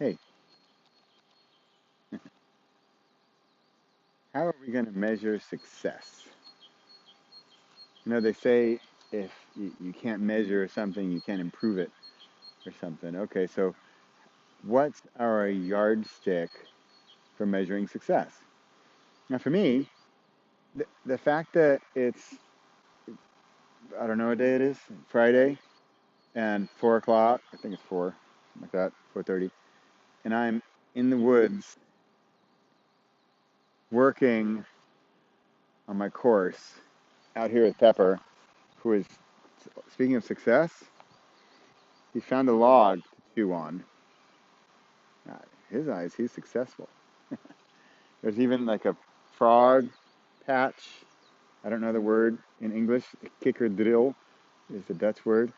Hey, how are we going to measure success? They say if you can't measure something, you can't improve it or something. Okay, so what's our yardstick for measuring success? Now, for me, the fact that I don't know what day it is, Friday, and 4 o'clock, I think it's 4, something like that, 4:30, and I'm in the woods working on my course out here with Pepper, who is, speaking of success, he found a log to chew on. Uh, His eyes, he's successful. There's even like a frog patch. I don't know the word in English. Kikkerdrill is the Dutch word.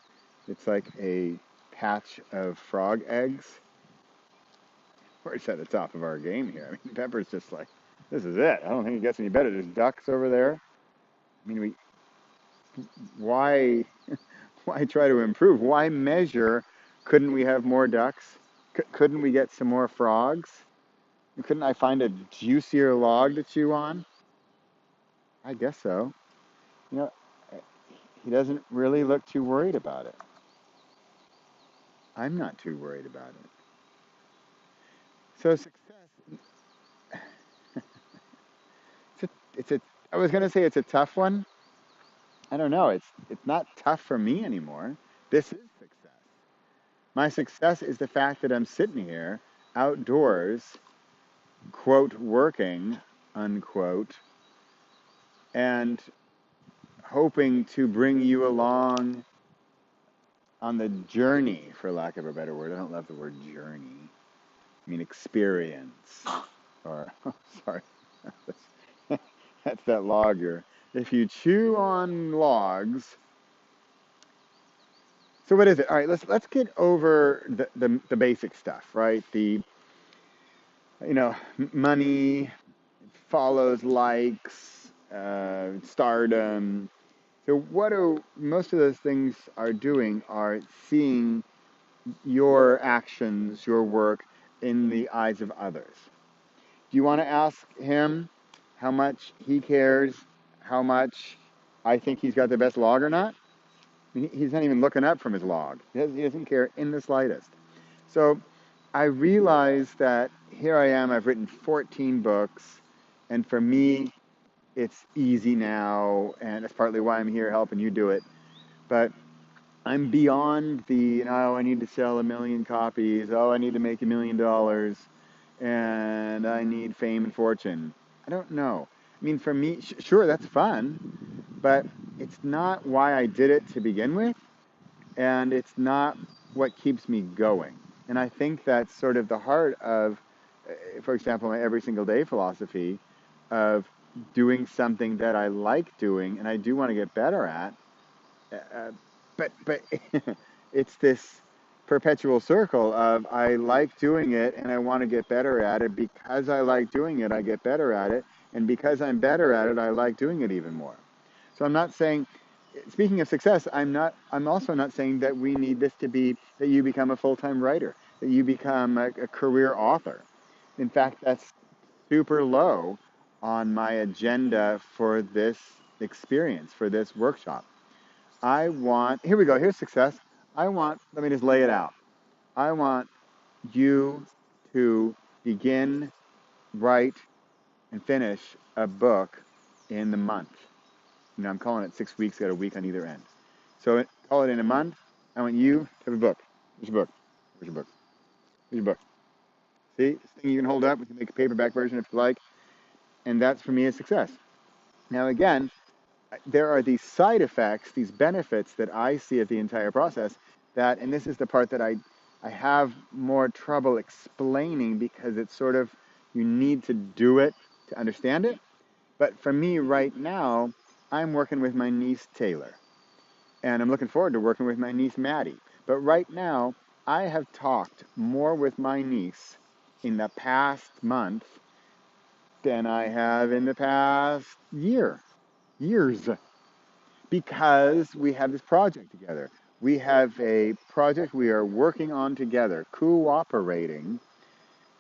It's like a patch of frog eggs. We're just at the top of our game here. I mean, Pepper's just like, this is it. I don't think it gets any better. There's ducks over there. I mean, why, why try to improve? Why measure? Couldn't we have more ducks? Couldn't we get some more frogs? Couldn't I find a juicier log to chew on? I guess so. You know, he doesn't really look too worried about it. I'm not too worried about it. So success, it's a. I was gonna say it's a tough one. I don't know. It's not tough for me anymore. This is success. My success is the fact that I'm sitting here outdoors, quote working, unquote, and hoping to bring you along on the journey, for lack of a better word. I don't love the word journey. I mean experience. Or, oh, sorry, that's that logger. If you chew on logs, so what is it? All right, let's get over the basic stuff, right? Money follows likes, stardom. So what do most of those things are doing are seeing your actions, your work in the eyes of others. Do you want to ask him how much he cares, how much I think he's got the best log or not? I mean, he's not even looking up from his log. He doesn't care in the slightest. So I realize that here I am, I've written 14 books, and for me, it's easy now, and that's partly why I'm here helping you do it. But I'm beyond I need to sell 1 million copies. Oh, I need to make $1 million, and I need fame and fortune. I don't know. I mean, for me, sure, that's fun, but it's not why I did it to begin with, and it's not what keeps me going. And I think that's sort of the heart of, for example, my every single day philosophy of doing something that I like doing and I do want to get better at. Uh, but it's this perpetual circle of I like doing it and I want to get better at it. Because I like doing it, I get better at it, and because I'm better at it, I like doing it even more. So I'm not saying, speaking of success, I'm also not saying that we need this to be that you become a full-time writer, that you become a career author. In fact, that's super low on my agenda for this experience, for this workshop. Here we go, here's success. Let me just lay it out. I want you to begin, write, and finish a book in the month. I'm calling it 6 weeks, got a week on either end. So call it in a month. I want you to have a book. Where's your book? Where's your book? Where's your book? See, this thing you can hold up. We can make a paperback version if you like. And that's for me a success. Now, again, there are these side effects, these benefits that I see of the entire process and this is the part that I have more trouble explaining because it's sort of, you need to do it to understand it. But for me right now, I'm working with my niece Taylor, and I'm looking forward to working with my niece Maddie. But right now, I have talked more with my niece in the past month than I have in the past years, because we have this project together. We have a project we are working on together, cooperating,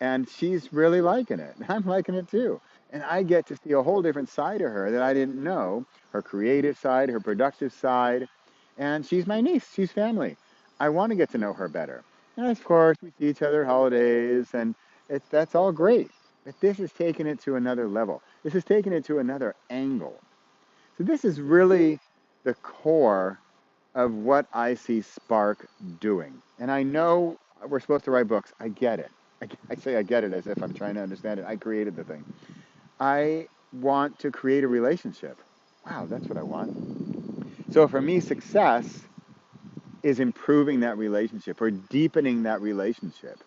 And she's really liking it. I'm liking it too. And I get to see a whole different side of her that I didn't know, her creative side, her productive side. And she's my niece. She's family. I want to get to know her better. And of course, we see each other at holidays, and that's all great. But this is taking it to another level. This is taking it to another angle. So this is really the core of what I see Spark doing. And I know we're supposed to write books. I get it. I say I get it as if I'm trying to understand it. I created the thing. I want to create a relationship. Wow, that's what I want. So for me, success is improving that relationship or deepening that relationship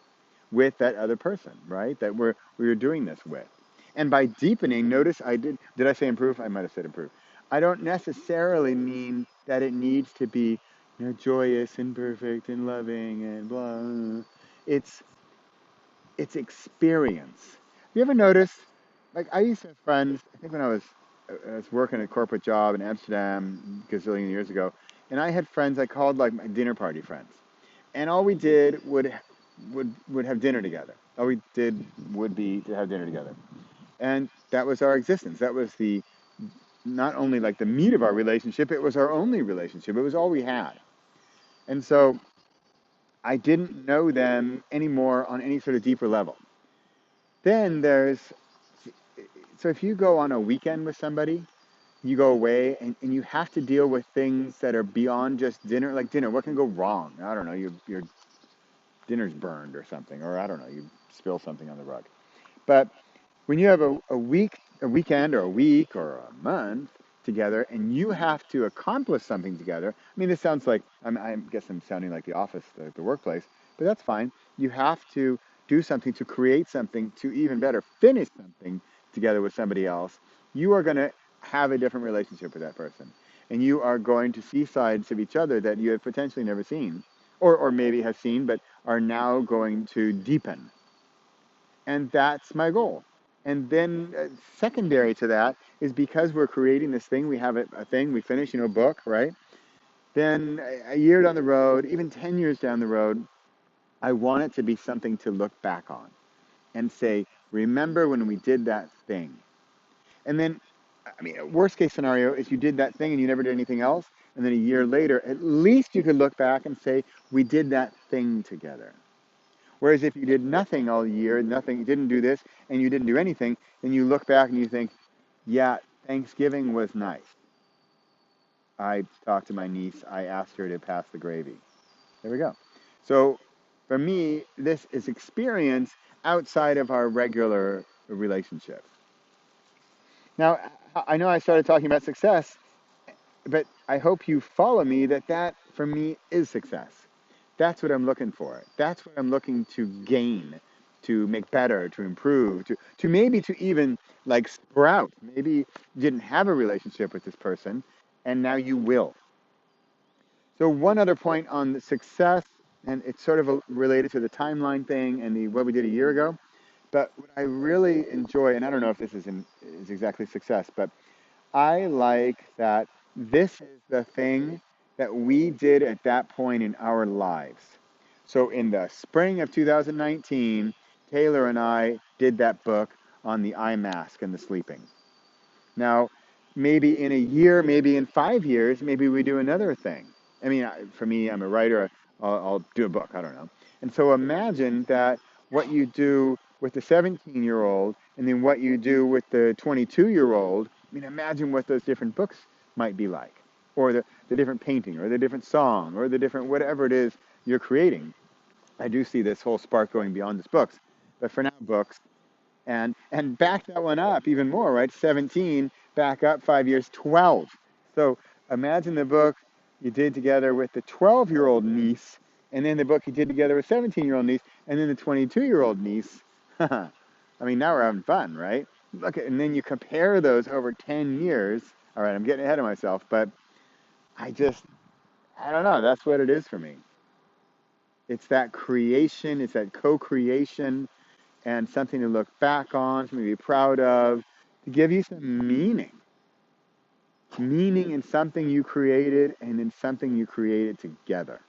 with that other person, right? That we're doing this with. And by deepening, notice I say improve? I might have said improve. I don't necessarily mean that it needs to be, joyous and perfect and loving and blah. It's it's experience. Have you ever noticed, like I used to have friends, I think when I was working a corporate job in Amsterdam a gazillion years ago, and I had friends I called like my dinner party friends. And all we did would have dinner together. All we did would be to have dinner together. And that was our existence. That was the not only like the meat of our relationship, it was our only relationship. It was all we had. And so I didn't know them anymore on any sort of deeper level. Then there's so if you go on a weekend with somebody, you go away and you have to deal with things that are beyond just dinner. Like dinner, what can go wrong? I don't know, your dinner's burned or something, or I don't know, you spill something on the rug. But when you have a weekend or a week or a month together and you have to accomplish something together, I mean, this sounds like, I guess I'm sounding like the office, the workplace, but that's fine. You have to do something to create something to even better finish something together with somebody else. You are going to have a different relationship with that person. And you are going to see sides of each other that you have potentially never seen, or maybe have seen, but are now going to deepen. And that's my goal. And then secondary to that is because we're creating this thing, we have a thing, we finish, a book, right? Then a year down the road, even 10 years down the road, I want it to be something to look back on and say, remember when we did that thing? And then, I mean, worst case scenario is you did that thing and you never did anything else. And then a year later, at least you could look back and say, we did that thing together. Whereas if you did nothing all year, nothing, you didn't do this, and you didn't do anything, then you look back and you think, yeah, Thanksgiving was nice. I talked to my niece. I asked her to pass the gravy. There we go. So for me, this is experience outside of our regular relationship. Now, I know I started talking about success, but I hope you follow me that for me is success. That's what I'm looking for. That's what I'm looking to gain, to make better, to improve, to maybe to even like sprout. Maybe you didn't have a relationship with this person and now you will. So one other point on the success, and it's sort of related to the timeline thing and the what we did a year ago. But what I really enjoy, and I don't know if this is exactly success, but I like that this is the thing that we did at that point in our lives. So in the spring of 2019, Taylor and I did that book on the eye mask and the sleeping. Now, maybe in a year, maybe in 5 years, maybe we do another thing. I mean, for me, I'm a writer. I'll do a book. I don't know. And so imagine that what you do with the 17-year-old and then what you do with the 22-year-old. I mean, imagine what those different books might be like, or the different painting, or the different song, or the different whatever it is you're creating. I do see this whole spark going beyond just books. But for now, books, and back that one up even more, right? 17, back up 5 years, 12. So imagine the book you did together with the 12-year-old niece, and then the book you did together with 17-year-old niece, and then the 22-year-old niece. I mean, now we're having fun, right? Look, and then you compare those over 10 years. All right, I'm getting ahead of myself, but I just, I don't know. That's what it is for me. It's that creation, it's that co-creation, and something to look back on, something to be proud of, to give you some meaning. Meaning in something you created and in something you created together.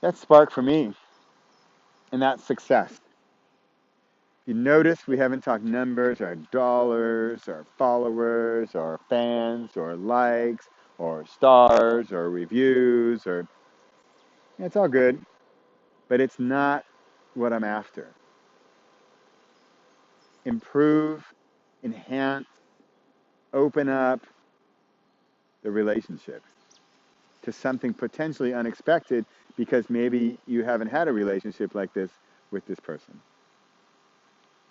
That's spark for me. And that's success. You notice we haven't talked numbers or dollars or followers or fans or likes or stars or reviews or it's all good, but it's not what I'm after. Improve, enhance, open up the relationship to something potentially unexpected because maybe you haven't had a relationship like this with this person.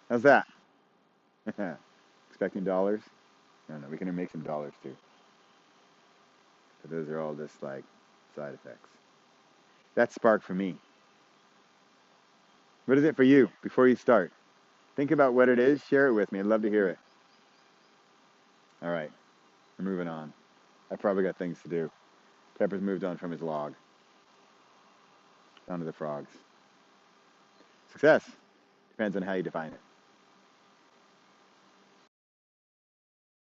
How's that? Expecting dollars? No, no, we can make some dollars too. But those are all just like side effects. That's spark for me. What is it for you before you start? Think about what it is. Share it with me. I'd love to hear it. All right, we're moving on. I probably got things to do. Pepper's moved on from his log. On to the frogs. Success depends on how you define it.